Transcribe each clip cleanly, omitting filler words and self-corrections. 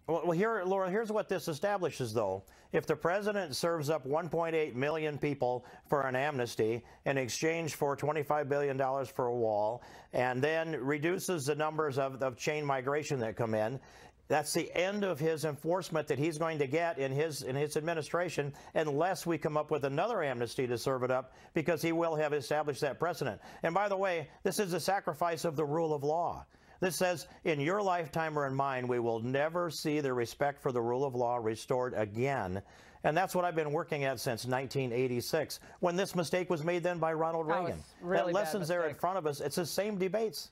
Well, Laura, here's what this establishes, though. If the president serves up 1.8 million people for an amnesty in exchange for $25 billion for a wall, and then reduces the numbers of chain migration that come in, that's the end of his enforcement that he's going to get in his administration, unless we come up with another amnesty to serve it up, because he will have established that precedent. And by the way, this is a sacrifice of the rule of law. This says, in your lifetime or in mine, we will never see the respect for the rule of law restored again. And that's what I've been working at since 1986, when this mistake was made then by Ronald Reagan. Really that lessons there in front of us. It's the same debates.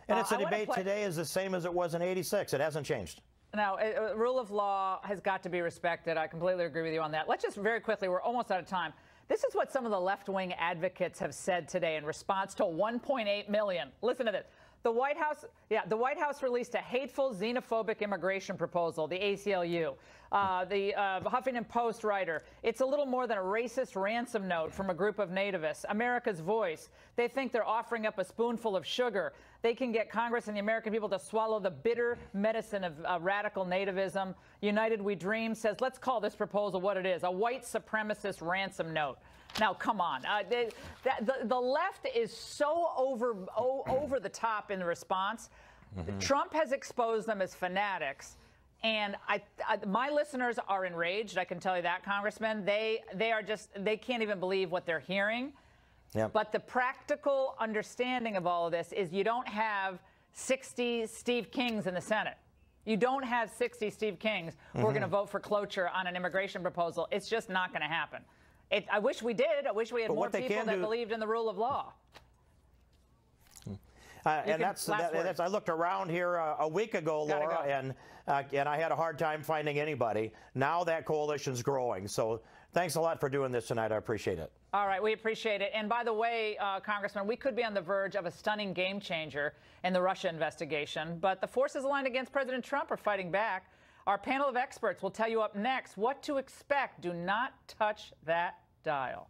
And it's a debate today is the same as it was in 86. It hasn't changed. Now, rule of law has got to be respected. I completely agree with you on that. Let's just very quickly, we're almost out of time. This is what some of the left-wing advocates have said today in response to 1.8 million. Listen to this. The White House released a hateful, xenophobic immigration proposal, the ACLU. The Huffington Post writer, it's a little more than a racist ransom note from a group of nativists. America's Voice, they think they're offering up a spoonful of sugar. They can get Congress and the American people to swallow the bitter medicine of radical nativism. United We Dream says, let's call this proposal what it is, a white supremacist ransom note. Now, come on. The left is so over the top in the response. Trump has exposed them as fanatics. And my listeners are enraged. I can tell you that, Congressman. They can't even believe what they're hearing. Yep. But the practical understanding of all of this is you don't have 60 Steve Kings in the Senate. You don't have 60 Steve Kings who are going to vote for cloture on an immigration proposal. It's just not going to happen. I wish we did. I wish we had more people that believed in the rule of law. And I looked around here a week ago, Laura, and I had a hard time finding anybody. Now that coalition's growing. So thanks a lot for doing this tonight. I appreciate it. All right, we appreciate it. And by the way, Congressman, we could be on the verge of a stunning game changer in the Russia investigation. But the forces aligned against President Trump are fighting back. Our panel of experts will tell you up next what to expect. Do not touch that dial.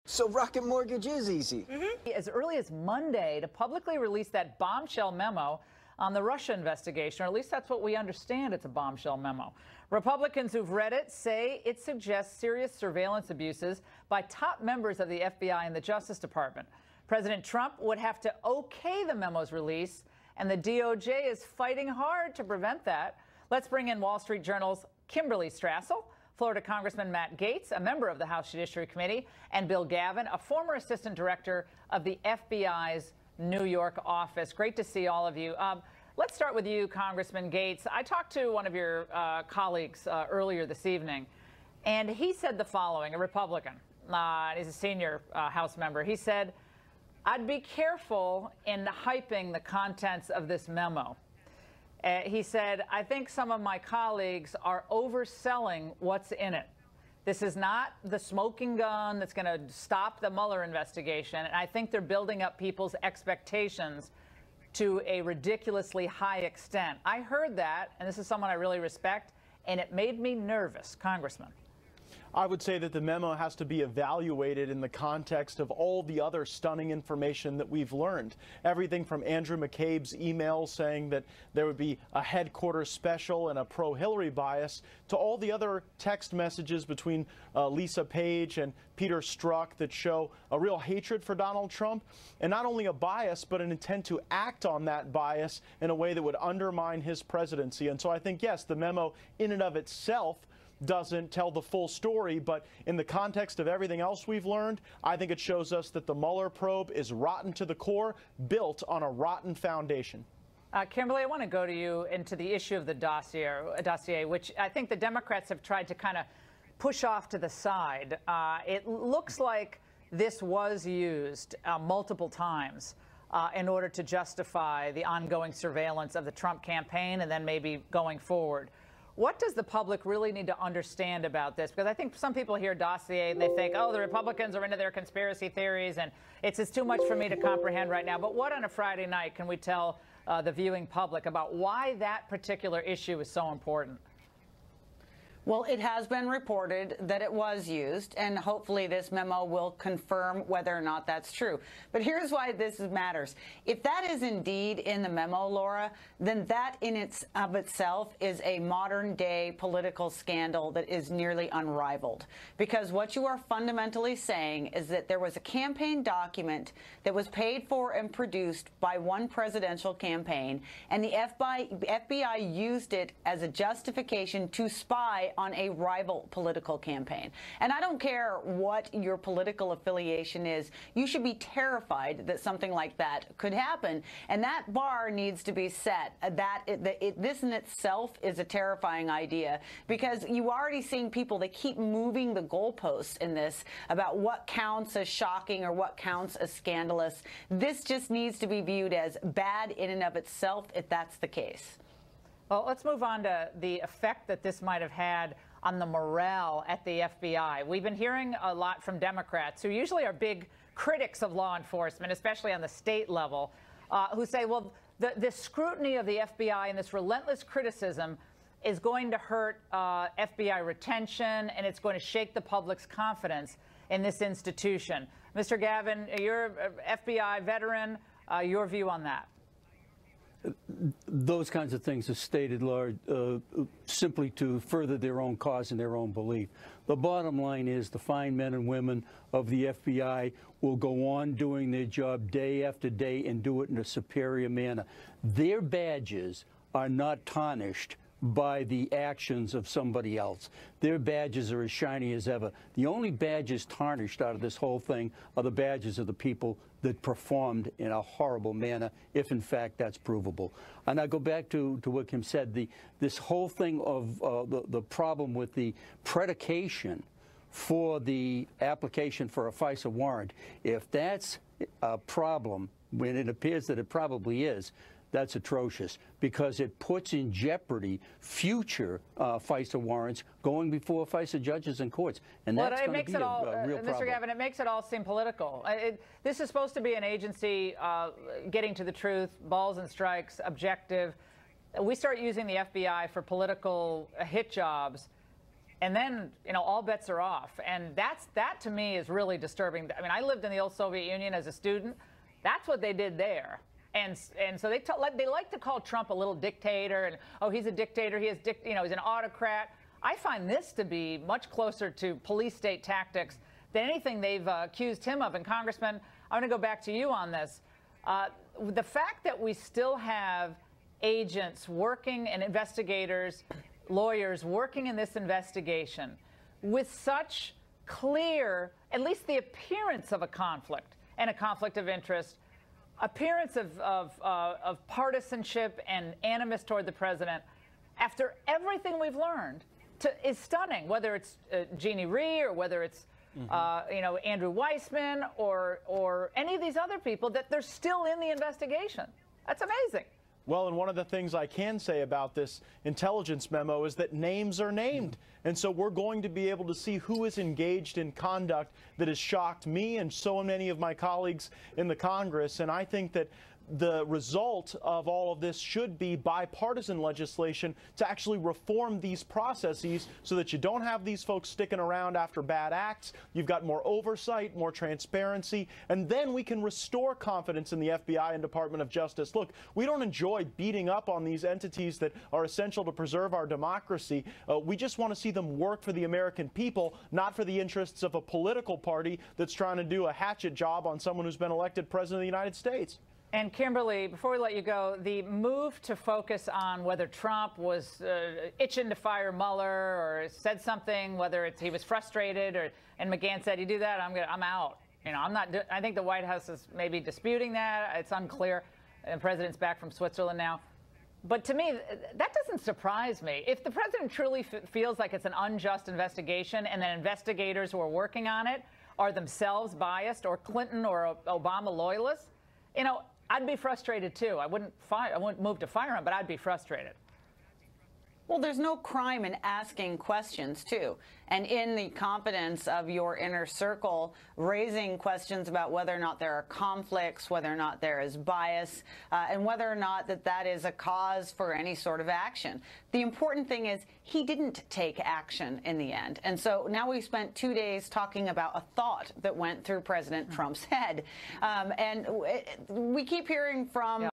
So Rocket Mortgage is easy. As early as Monday to publicly release that bombshell memo on the Russia investigation, or at least that's what we understand. It's a bombshell memo. Republicans who've read it say it suggests serious surveillance abuses by top members of the FBI and the Justice Department. President Trump would have to okay the memo's release, and the DOJ is fighting hard to prevent that. Let's bring in Wall Street Journal's Kimberly Strassel, Florida Congressman Matt Gaetz, a member of the House Judiciary Committee, and Bill Gavin, a former assistant director of the FBI's New York office. Great to see all of you. Let's start with you, Congressman Gaetz. I talked to one of your colleagues earlier this evening, and he said the following, a Republican. He's a senior House member. He said, I'd be careful in hyping the contents of this memo. He said, I think some of my colleagues are overselling what's in it. This is not the smoking gun that's going to stop the Mueller investigation. And I think they're building up people's expectations to a ridiculously high extent. I heard that, and this is someone I really respect, and it made me nervous, Congressman. I would say that the memo has to be evaluated in the context of all the other stunning information that we've learned. Everything from Andrew McCabe's email saying that there would be a headquarters special and a pro-Hillary bias, to all the other text messages between Lisa Page and Peter Strzok that show a real hatred for Donald Trump, and not only a bias, but an intent to act on that bias in a way that would undermine his presidency. And so I think, yes, the memo in and of itself doesn't tell the full story, but in the context of everything else we've learned, I think it shows us that the Mueller probe is rotten to the core, built on a rotten foundation. Kimberly, I want to go to you into the issue of the dossier, which I think the Democrats have tried to kind of push off to the side. It looks like this was used multiple times in order to justify the ongoing surveillance of the Trump campaign and then maybe going forward. What does the public really need to understand about this? Because I think some people hear dossier and they think, oh, the Republicans are into their conspiracy theories and it's too much for me to comprehend right now. But what on a Friday night can we tell the viewing public about why that particular issue is so important? Well, it has been reported that it was used, and hopefully this memo will confirm whether or not that's true. But here's why this matters. If that is indeed in the memo, Laura, then that in of itself is a modern-day political scandal that is nearly unrivaled. Because what you are fundamentally saying is that there was a campaign document that was paid for and produced by one presidential campaign, and the FBI used it as a justification to spy on a rival political campaign. And I don't care what your political affiliation is, you should be terrified that something like that could happen. And that bar needs to be set. This in itself is a terrifying idea, because you already seeing people, they keep moving the goalposts in this about what counts as shocking or what counts as scandalous. This just needs to be viewed as bad in and of itself if that's the case. Well, let's move on to the effect that this might have had on the morale at the FBI. We've been hearing a lot from Democrats, who usually are big critics of law enforcement, especially on the state level, who say, well, the scrutiny of the FBI and this relentless criticism is going to hurt FBI retention, and it's going to shake the public's confidence in this institution. Mr. Gavin, you're an FBI veteran. Your view on that? Those kinds of things are stated, Laura, simply to further their own cause and their own belief. The bottom line is the fine men and women of the FBI will go on doing their job day after day and do it in a superior manner. Their badges are not tarnished by the actions of somebody else. Their badges are as shiny as ever. The only badges tarnished out of this whole thing are the badges of the people that performed in a horrible manner, if in fact that's provable. And I go back to what Kim said, this whole thing of the problem with the predication for the application for a FISA warrant. If that's a problem, when it appears that it probably is, that's atrocious, because it puts in jeopardy future FISA warrants going before FISA judges and courts. And that's going to be a real problem. Mr. Gavin, it makes it all seem political. This is supposed to be an agency getting to the truth, balls and strikes, objective. We start using the FBI for political hit jobs, and then, you know, all bets are off. And that to me is really disturbing. I mean, I lived in the old Soviet Union as a student. That's what they did there. And so they like to call Trump a little dictator, and oh, he's a dictator, he's an autocrat. I find this to be much closer to police state tactics than anything they've accused him of. And Congressman, I'm going to go back to you on this. The fact that we still have agents working and investigators, lawyers working in this investigation with such clear, at least the appearance of a conflict and a conflict of interest, appearance of partisanship and animus toward the president, after everything we've learned, is stunning. Whether it's Jeannie Rhee or whether it's Andrew Weissman or any of these other people, that they're still in the investigation. That's amazing. Well, and one of the things I can say about this intelligence memo is that names are named. And so we're going to be able to see who is engaged in conduct that has shocked me and so many of my colleagues in the Congress. And I think that the result of all of this should be bipartisan legislation to actually reform these processes so that you don't have these folks sticking around after bad acts. You've got more oversight, more transparency, and then we can restore confidence in the FBI and Department of Justice. Look, we don't enjoy beating up on these entities that are essential to preserve our democracy. We just want to see them work for the American people, not for the interests of a political party that's trying to do a hatchet job on someone who's been elected president of the United States. And Kimberly, before we let you go, the move to focus on whether Trump was itching to fire Mueller or said something, whether it's he was frustrated, and McGahn said, "You do that, I'm out." You know, I'm not. I think the White House is maybe disputing that. It's unclear. And the president's back from Switzerland now. But to me, that doesn't surprise me. If the president truly feels like it's an unjust investigation, and then investigators who are working on it are themselves biased or Clinton or Obama loyalists, you know, I'd be frustrated too. I wouldn't move to fire him, but I'd be frustrated. Well, there's no crime in asking questions, too. And in the confidence of your inner circle, raising questions about whether or not there are conflicts, whether or not there is bias, and whether or not that is a cause for any sort of action. The important thing is he didn't take action in the end. And so now we've spent 2 days talking about a thought that went through President Trump's head. And we keep hearing from